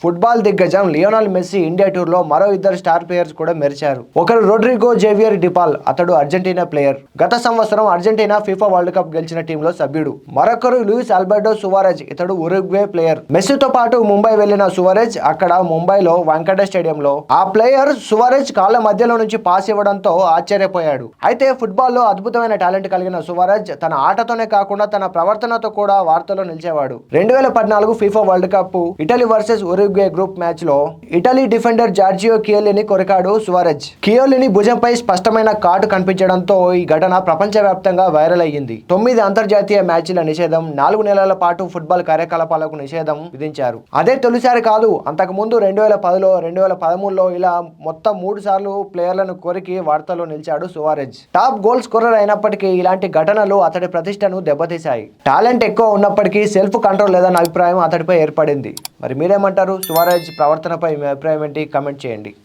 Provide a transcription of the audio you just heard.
Football దిగ్గజం Lionel Messi India tour లో మరో ఇద్దరు స్టార్ ప్లేయర్స్ కూడా మెరిచారు. ఒకరు రోడ్రిగో జేవియర్ డిపాల్, అతడు అర్జెంటీనా ప్లేయర్. గత సంవత్సరం అర్జెంటీనా ఫిఫా వరల్డ్ కప్ గెలిచిన టీంలో సభ్యుడు. మరొకరు లూయిస్ ఆల్బర్టో సువారెజ్, ఇతడు ఉరుగ్వే ప్లేయర్. మెస్సీతో పాటు ముంబై వెళ్లిన సువారెజ్ అక్కడ ముంబైలో వాంకడే స్టేడియంలో ఆ ప్లేయర్ సువారెజ్ కాళ్ల మధ్యలో నుంచి పాస్ ఇవ్వడంతో ఆశ్చర్యపోయాడు. అయితే ఫుట్బాల్ లో అద్భుతమైన టాలెంట్ కలిగిన సువారెజ్ తన ఆటతోనే కాకుండా తన ప్రవర్తనతో కూడా వార్తల్లో నిలిచేవాడు. 2014 FIFA world cup Italy versus Uruguay group match లో ఇటలీ డిఫెండర్ జార్జియో కియోలిని కొరికాడు సువారెజ్. కియోలిని భుజంపై స్పష్టమైన కాటు కనిపించడంతో ఈ ఘటన ప్రపంచవ్యాప్తంగా వైరల్ అయ్యింది. 9 అంతర్జాతీయ మ్యాచ్ల నిషేధం, 4 నెలల పాటు ఫుట్బాల్ కార్యకలాపాలకు నిషేధం విధించారు. అదే తొలిసారి కాదు, అంతకుముందు 2010లో 2013లో ఇలా మొత్తం 3 సార్లు ప్లేయర్లను కొరికి వార్తల్లో నిలిచాడు సువారెజ్. టాప్ గోల్ స్కోరర్ అయినప్పటికీ ఇలాంటి ఘటనలు అతడి ప్రతిష్టను దెబ్బతీశాయి. టాలెంట్ ఎక్కువ ఉన్నప్పటికీ సెల్ఫ్ కంట్రోల్ లేదన్న అభిప్రాయం అతడిపై ఏర్పడింది. మరి మీరేమంటారు? సువారెజ్ ప్రవర్తనపై మీ అభిప్రాయం ఏంటి? కామెంట్ చేయండి.